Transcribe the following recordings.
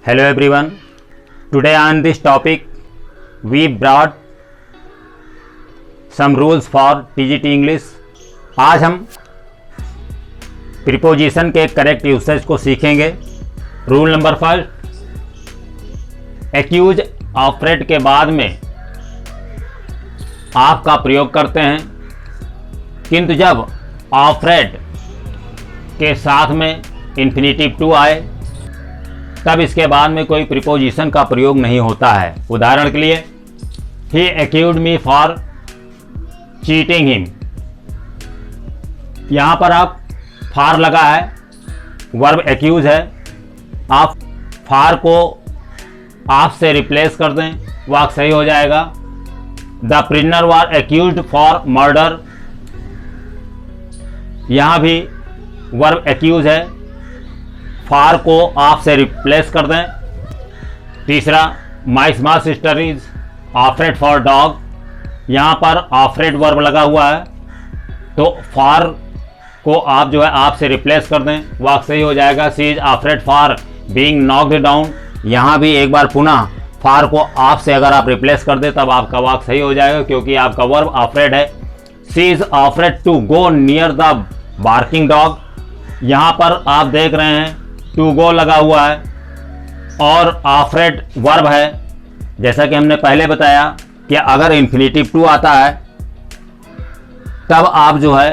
Hello everyone. Today on this topic we brought some rules for TGT English. आज हम preposition के correct usage को सीखेंगे. Rule number first, accuse operate के बाद में आप का प्रयोग करते हैं, किंतु जब ऑपरेट के साथ में इन्फिनिटिव टू आए तब इसके बाद में कोई प्रीपोजिशन का प्रयोग नहीं होता है. उदाहरण के लिए, he accused me for cheating him. यहां पर आप फॉर लगा है, वर्ब एक्यूज है, आप फॉर को आप से रिप्लेस कर दें, वाक्य सही हो जाएगा. The prisoner was accused for murder. यहां भी वर्ब एक्यूज है, फॉर को आप से रिप्लेस कर दें. तीसरा, my small sister is afraid for dog. यहाँ पर ऑफरेड वर्ब लगा हुआ है, तो फॉर को आप जो है आप से रिप्लेस कर दें, वाक्य सही हो जाएगा. She is afraid for being knocked down. यहाँ भी एक बार पुनः फॉर को आप से अगर आप रिप्लेस कर दें तब आपका वाक्य सही हो जाएगा, क्योंकि आपका वर्ब ऑफरेड है. She is afraid to go near the barking dog. यहाँ पर आप देख रहे हैं टू गो लगा हुआ है और ऑफरेड वर्ब है. जैसा कि हमने पहले बताया कि अगर इन्फिनिटिव टू आता है तब आप जो है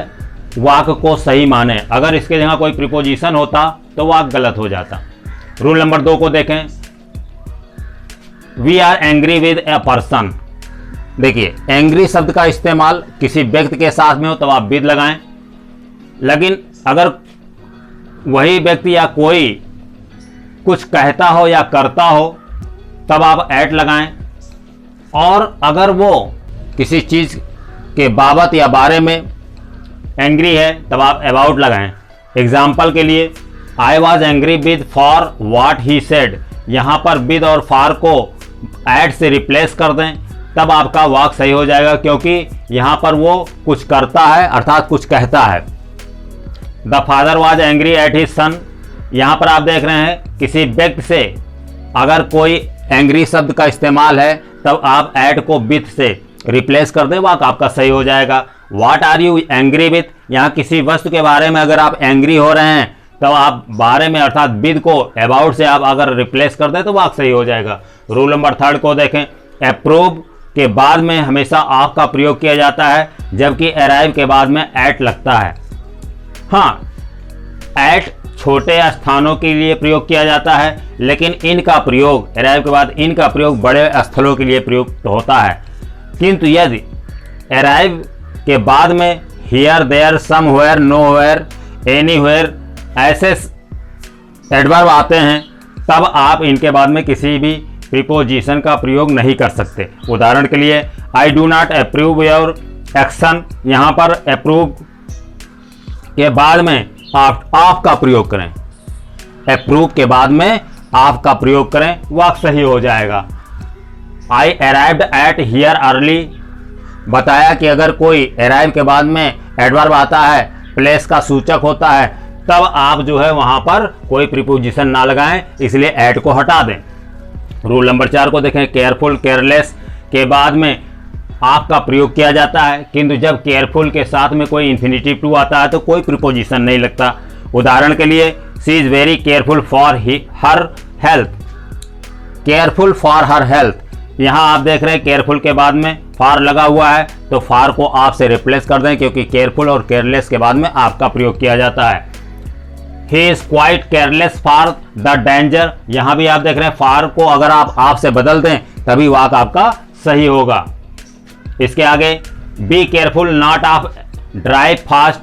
वाक्य को सही माने, अगर इसके जगह कोई प्रीपोजिशन होता तो वाक्य गलत हो जाता. रूल नंबर 2 को देखें. We are angry with a person. देखिए, एंग्री शब्द का इस्तेमाल किसी व्यक्ति के साथ में हो तब आप विद लगाएं, लेकिन अगर वही व्यक्ति या कोई कुछ कहता हो या करता हो तब आप एट लगाएं, और अगर वो किसी चीज़ के बाबत या बारे में एंग्री है तब आप अबाउट लगाएं. एग्जाम्पल के लिए, I was angry with for watt he said. यहाँ पर विद और फॉर को एट से रिप्लेस कर दें, तब आपका वाक्य सही हो जाएगा, क्योंकि यहाँ पर वो कुछ करता है अर्थात कुछ कहता है. The father was angry at his son. यहाँ पर आप देख रहे हैं किसी व्यक्ति से अगर कोई एंग्री शब्द का इस्तेमाल है तब आप एट को विथ से रिप्लेस कर दें, वाक्य आपका सही हो जाएगा. What are you angry with. यहाँ किसी वस्तु के बारे में अगर आप एंग्री हो रहे हैं तब आप बारे में अर्थात विद को अबाउट से आप अगर रिप्लेस कर दें तो वाक्य सही हो जाएगा. रूल नंबर 3 को देखें. अप्रूव के बाद में हमेशा आप का प्रयोग किया जाता है, जबकि अराइव के बाद में एट लगता है. हाँ, एट छोटे स्थानों के लिए प्रयोग किया जाता है, लेकिन इनका प्रयोग अराइव के बाद इनका प्रयोग बड़े स्थलों के लिए प्रयुक्त होता है. किंतु यदि अराइव के बाद में here, there, somewhere, nowhere, anywhere ऐसे एडवर्ब आते हैं तब आप इनके बाद में किसी भी प्रीपोजिशन का प्रयोग नहीं कर सकते. उदाहरण के लिए, I do not approve your action. यहाँ पर अप्रूव के बाद में आप का प्रयोग करें, अप्रूव के बाद में आप का प्रयोग करें, वाक्य सही हो जाएगा. आई अराइव्ड एट हियर अर्ली. बताया कि अगर कोई अराइव के बाद में एडवर्ब आता है, प्लेस का सूचक होता है, तब आप जो है वहां पर कोई प्रीपोजिशन ना लगाएं, इसलिए एट को हटा दें. रूल नंबर 4 को देखें. केयरफुल, केयरलेस के बाद में आप का प्रयोग किया जाता है, किंतु जब केयरफुल के साथ में कोई इन्फिनिटिव टू आता है तो कोई प्रीपोजिशन नहीं लगता. उदाहरण के लिए, she is very careful for her health. Careful for her health. यहाँ आप देख रहे हैं केयरफुल के बाद में फॉर लगा हुआ है, तो फॉर को आप से रिप्लेस कर दें, क्योंकि केयरफुल और केयरलेस के बाद में आपका प्रयोग किया जाता है. He is quite careless for the danger. यहाँ भी आप देख रहे हैं फॉर को अगर आप से बदल दें तभी वाक्य आपका सही होगा. इसके आगे, be careful not of drive fast.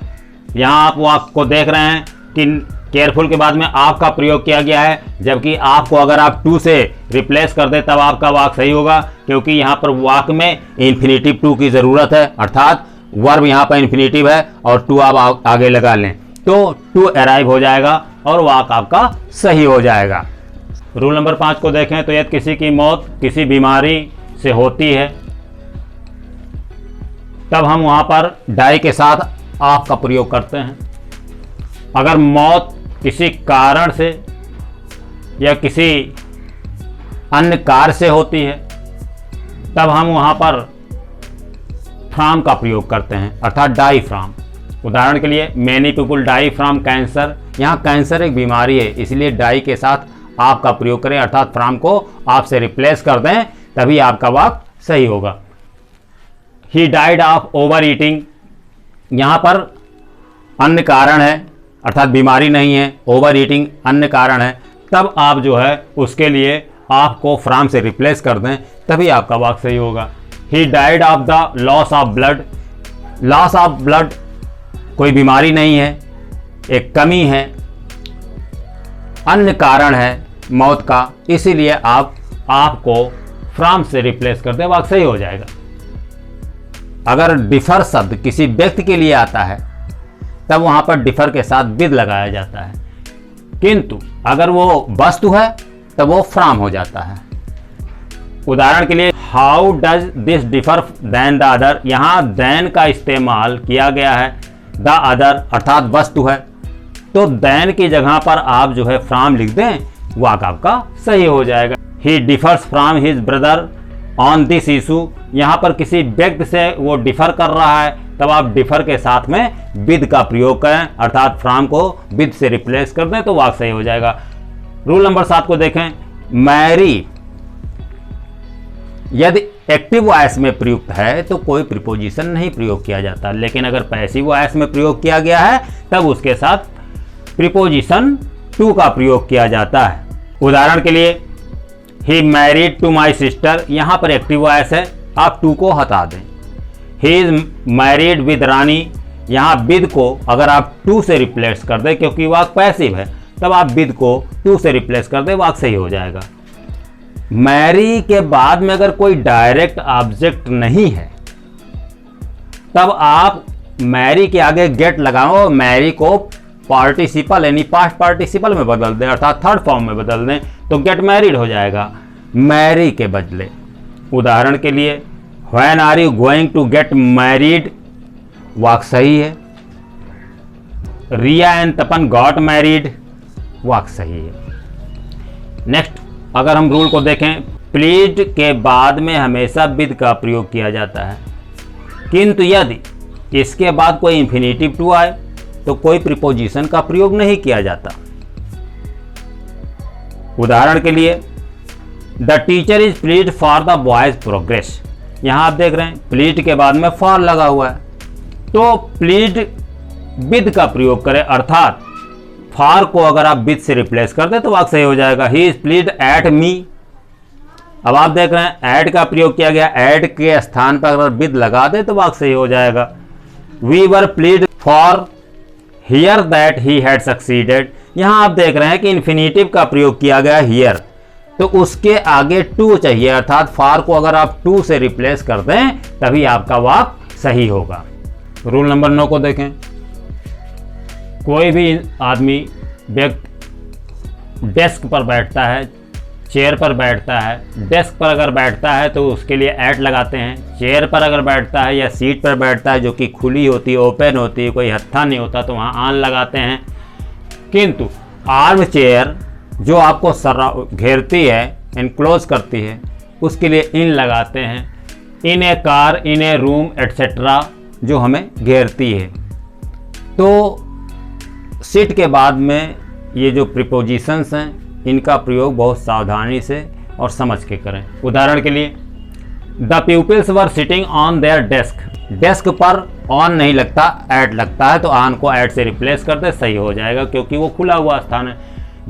यहाँ आप वाक्य को देख रहे हैं कि केयरफुल के बाद में आप का प्रयोग किया गया है, जबकि आपको अगर आप टू से रिप्लेस कर दें तब आपका वाक्य सही होगा, क्योंकि यहाँ पर वाक्य में इन्फिनिटिव टू की ज़रूरत है, अर्थात वर्ब यहाँ पर इन्फिनिटिव है और टू आप आगे लगा लें तो टू अराइव हो जाएगा और वाक्य आपका सही हो जाएगा. रूल नंबर 5 को देखें. तो यदि किसी की मौत किसी बीमारी से होती है तब हम वहाँ पर डाई के साथ आप का प्रयोग करते हैं. अगर मौत किसी कारण से या किसी अन्य कार्य से होती है, तब हम वहाँ पर फ्रॉम का प्रयोग करते हैं, अर्थात डाई फ्रॉम। उदाहरण के लिए many people die from cancer, यहाँ कैंसर एक बीमारी है, इसलिए डाई के साथ आप का प्रयोग करें, अर्थात फ्रॉम को आप से रिप्लेस कर दें, तभी आपका वाक्य सही होगा। He died of over eating, यहाँ पर अन्य कारण है, अर्थात बीमारी नहीं है, ओवर ईटिंग अन्य कारण है, तब आप जो है उसके लिए आपको फ्रॉम से रिप्लेस कर दें, तभी आपका वाक्य सही होगा। He died of the loss of blood, loss of blood कोई बीमारी नहीं है, एक कमी है, अन्य कारण है मौत का, इसीलिए आपको फ्रॉम से रिप्लेस कर दें, वाक्य सही हो जाएगा। अगर डिफर शब्द किसी व्यक्ति के लिए आता है तब वहां पर डिफर के साथ विद लगाया जाता है, किंतु अगर वो वस्तु है तब वो फ्रॉम हो जाता है। उदाहरण के लिए how does this differ than the other, यहाँ देन का इस्तेमाल किया गया है, द अदर अर्थात वस्तु है, तो देन की जगह पर आप जो है फ्रॉम लिख दें, वाक्य आपका सही हो जाएगा। He differs from his brother on this issue, यहाँ पर किसी व्यक्ति से वो डिफर कर रहा है, तब आप डिफर के साथ में विद का प्रयोग करें, अर्थात फ्रॉम को विद से रिप्लेस कर दें, तो वाक्य सही हो जाएगा। रूल नंबर 7 को देखें। मैरी यदि एक्टिव वॉइस में प्रयुक्त है तो कोई प्रीपोजिशन नहीं प्रयोग किया जाता, लेकिन अगर पैसिव वॉइस में प्रयोग किया गया है तब उसके साथ प्रीपोजिशन टू का प्रयोग किया जाता है। उदाहरण के लिए he married to my sister, यहाँ पर एक्टिव वॉइस है, आप टू को हटा दें। ही इज मैरिड विद रानी, यहाँ विद को अगर आप टू से रिप्लेस कर दें, क्योंकि वाक्य पैसिव है, तब आप विद को टू से रिप्लेस कर दें, वाक्य सही हो जाएगा। मैरी के बाद में अगर कोई डायरेक्ट ऑब्जेक्ट नहीं है तब आप मैरी के आगे गेट लगाओ, मैरी को पार्टिसिपल यानी पास्ट पार्टिसिपल में बदल दें, अर्थात थर्ड फॉर्म में बदल दें, तो गेट मैरिड हो जाएगा मैरी के बदले। उदाहरण के लिए when are you going to get married, वाक्य सही है। Riya and Tapan got married, वाक्य सही है। नेक्स्ट अगर हम रूल को देखें, प्लीज के बाद में हमेशा विद का प्रयोग किया जाता है, किंतु यदि इसके बाद कोई इंफिनिटिव टू आए तो कोई प्रीपोजिशन का प्रयोग नहीं किया जाता। उदाहरण के लिए the teacher is please for the boys progress, यहां आप देख रहे हैं प्लीज के बाद में फॉर लगा हुआ है, तो प्लीज विद का प्रयोग करें, अर्थात फॉर को अगर आप विद से रिप्लेस कर दे तो वाक्य सही हो जाएगा। He is please at me, अब आप देख रहे हैं एड का प्रयोग किया गया, एड के स्थान पर अगर विद लगा दे तो वाक्य सही हो जाएगा। We were please for hear that he had succeeded, यहां आप देख रहे हैं कि इन्फिनेटिव का प्रयोग किया गया हियर, तो उसके आगे टू चाहिए, अर्थात फॉर को अगर आप टू से रिप्लेस कर दें तभी आपका वाक्य सही होगा। रूल नंबर 9 को देखें। कोई भी आदमी व्यक्ति डेस्क पर बैठता है, चेयर पर बैठता है, डेस्क पर अगर बैठता है तो उसके लिए एट लगाते हैं, चेयर पर अगर बैठता है या सीट पर बैठता है जो कि खुली होती है, ओपन होती है, कोई हत्था नहीं होता, तो वहाँ ऑन लगाते हैं। किंतु आर्म चेयर जो आपको घेरती है, इनक्लोज करती है, उसके लिए इन लगाते हैं। इन ए कार, इन ए रूम एट्सेट्रा जो हमें घेरती है। तो सिट के बाद में ये जो प्रीपोजिशंस हैं इनका प्रयोग बहुत सावधानी से और समझ के करें। उदाहरण के लिए the peoples were sitting on their desk, desk पर ऑन नहीं लगता, एट लगता है, तो ऑन को एट से रिप्लेस कर दे, सही हो जाएगा क्योंकि वो खुला हुआ स्थान है।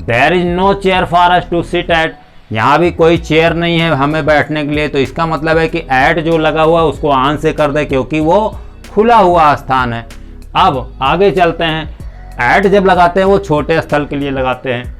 There is no chair for us to sit at, यहाँ भी कोई चेयर नहीं है हमें बैठने के लिए, तो इसका मतलब है कि एट जो लगा हुआ है उसको ऑन से कर दे क्योंकि वो खुला हुआ स्थान है। अब आगे चलते हैं, एट जब लगाते हैं वो छोटे स्थल के लिए लगाते हैं।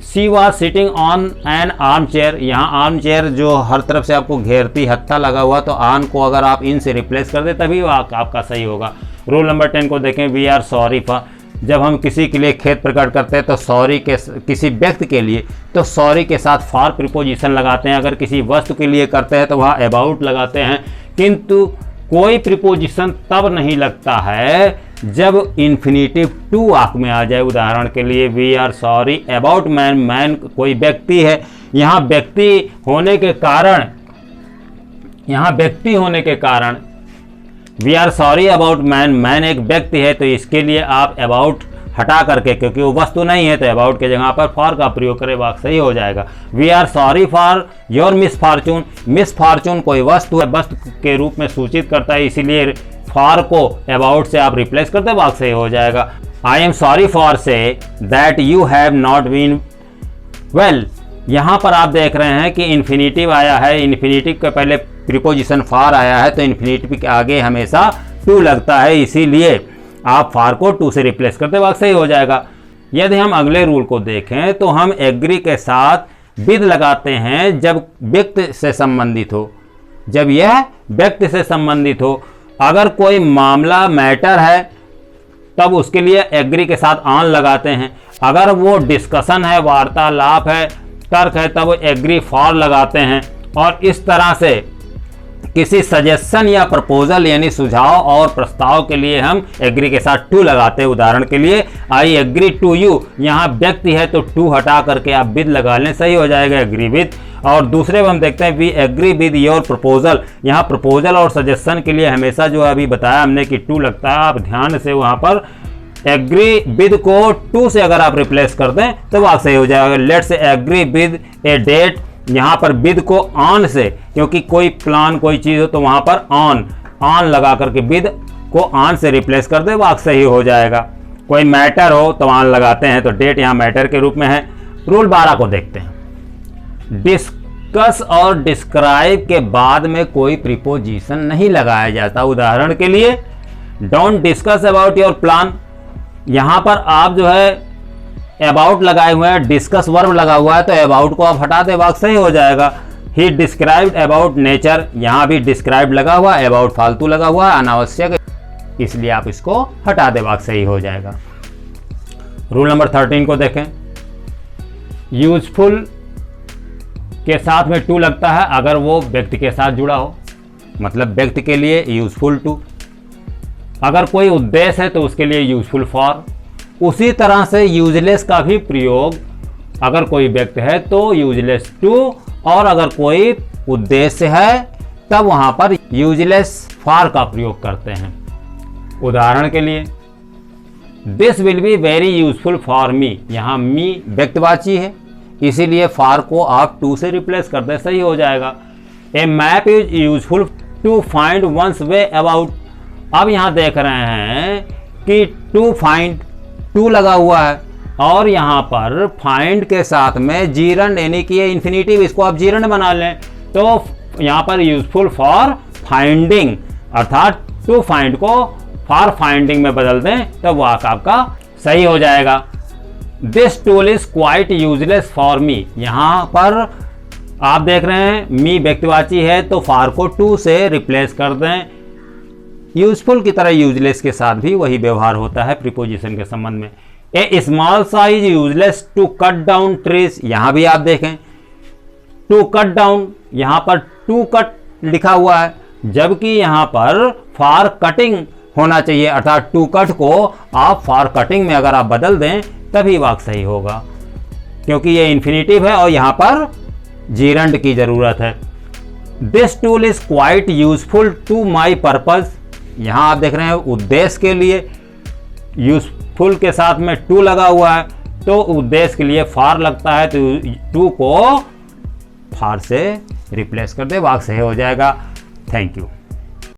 She was sitting on an armchair, यहाँ आर्म चेयर जो हर तरफ से आपको घेरती हत्था लगा हुआ, तो ऑन को अगर आप इन से रिप्लेस कर दे तभी आपका सही होगा। रूल नंबर 10 को देखें। वी आर सॉरी फॉर, जब हम किसी के लिए खेद प्रकट करते हैं तो सॉरी के किसी व्यक्ति के लिए तो सॉरी के साथ फॉर प्रीपोजिशन लगाते हैं, अगर किसी वस्तु के लिए करते हैं तो वहाँ अबाउट लगाते हैं, किंतु कोई प्रीपोजिशन तब नहीं लगता है जब इन्फिनेटिव टू वाक्य में आ जाए। उदाहरण के लिए we are sorry about man, man कोई व्यक्ति है, यहाँ व्यक्ति होने के कारण we are sorry about man, man एक व्यक्ति है तो इसके लिए आप अबाउट हटा करके, क्योंकि वो वस्तु नहीं है तो अबाउट के जगह पर फॉर का प्रयोग करें, वाक्य सही हो जाएगा। We are sorry for your misfortune, misfortune कोई वस्तु है, वस्तु के रूप में सूचित करता है, इसीलिए फॉर को अबाउट से आप रिप्लेस करते, वाक्य सही हो जाएगा। I am sorry for say that you have not been well, यहाँ पर आप देख रहे हैं कि इन्फिनिटिव आया है, इन्फिनिटिव के पहले प्रीपोजिशन फॉर आया है तो इन्फिनिटिव के आगे हमेशा टू लगता है, इसीलिए आप फॉर को टू से रिप्लेस करते वक्त सही हो जाएगा। यदि हम अगले रूल को देखें तो हम एग्री के साथ विद लगाते हैं जब व्यक्ति से संबंधित हो, जब यह व्यक्ति से संबंधित हो। अगर कोई मामला मैटर है तब उसके लिए एग्री के साथ ऑन लगाते हैं, अगर वो डिस्कशन है, वार्तालाप है, तर्क है, तब एग्री फॉर लगाते हैं। और इस तरह से किसी सजेशन या प्रपोजल यानी सुझाव और प्रस्ताव के लिए हम एग्री के साथ टू लगाते हैं। उदाहरण के लिए आई एग्री टू यू, यहाँ व्यक्ति है तो टू हटा करके आप विद लगा लें, सही हो जाएगा एग्री विद। और दूसरे में हम देखते हैं we agree with your proposal, यहाँ प्रपोजल और सजेशन के लिए हमेशा जो अभी बताया हमने कि टू लगता है, आप ध्यान से वहाँ पर एग्री विद को टू से अगर आप रिप्लेस कर दें तो वाक्य सही हो जाएगा। Let's agree with a date, यहाँ पर विद को ऑन से, क्योंकि कोई प्लान कोई चीज़ हो तो वहाँ पर ऑन लगा करके विद को ऑन से रिप्लेस कर दे, वाक्य सही हो जाएगा। कोई मैटर हो तो ऑन लगाते हैं, तो डेट यहाँ मैटर के रूप में है। रूल 12 को देखते हैं। डिस्कस और डिस्क्राइब के बाद में कोई प्रीपोजिशन नहीं लगाया जाता। उदाहरण के लिए don't discuss about your plan, यहाँ पर आप जो है अबाउट लगाए हुए हैं, डिस्कस वर्ब लगा हुआ है तो अबाउट को आप हटा दे, वाक्य सही हो जाएगा। ही डिस्क्राइब्ड अबाउट नेचर, यहाँ भी डिस्क्राइब लगा हुआ, अबाउट फालतू लगा हुआ, अनावश्यक, इसलिए आप इसको हटा दे, वाक्य सही हो जाएगा। रूल नंबर 13 को देखें। यूजफुल के साथ में टू लगता है अगर वो व्यक्ति के साथ जुड़ा हो, मतलब व्यक्ति के लिए यूजफुल टू, अगर कोई उद्देश्य है तो उसके लिए यूजफुल फॉर। उसी तरह से यूजलेस का भी प्रयोग, अगर कोई व्यक्ति है तो यूजलेस टू, और अगर कोई उद्देश्य है तब वहां पर यूजलेस फॉर का प्रयोग करते हैं। उदाहरण के लिए this will be very useful for me, यहाँ मी व्यक्तिवाची है इसीलिए फॉर को आप टू से रिप्लेस कर दे, सही हो जाएगा। A map is useful to find one's way about, अब यहाँ देख रहे हैं कि टू फाइंड टू लगा हुआ है और यहाँ पर फाइंड के साथ में जीरंड यानी कि ये इन्फिनिटिव, इसको आप जीरंड बना लें तो यहाँ पर यूजफुल फॉर फाइंडिंग, अर्थात टू फाइंड को फॉर फाइंडिंग में बदल दें तो वाक्य आपका सही हो जाएगा। This tool is quite useless for me, यहाँ पर आप देख रहे हैं मी व्यक्तिवाची है तो फॉर को टू से रिप्लेस कर दें। यूजफुल की तरह यूजलेस के साथ भी वही व्यवहार होता है प्रीपोजिशन के संबंध में। A small size useless to cut down trees, यहाँ भी आप देखें टू कट डाउन, यहाँ पर टू कट लिखा हुआ है जबकि यहाँ पर फॉर कटिंग होना चाहिए, अर्थात टू कट को आप फॉर कटिंग में अगर आप बदल दें तभी वाक्य सही होगा, क्योंकि ये इन्फिनिटिव है और यहाँ पर जीरंड की जरूरत है। This tool is quite useful to my purpose, यहाँ आप देख रहे हैं उद्देश्य के लिए यूजफुल के साथ में टू लगा हुआ है तो उद्देश्य के लिए फॉर लगता है तो टू को फॉर से रिप्लेस कर दे, वाक्य सही हो जाएगा। Thank you.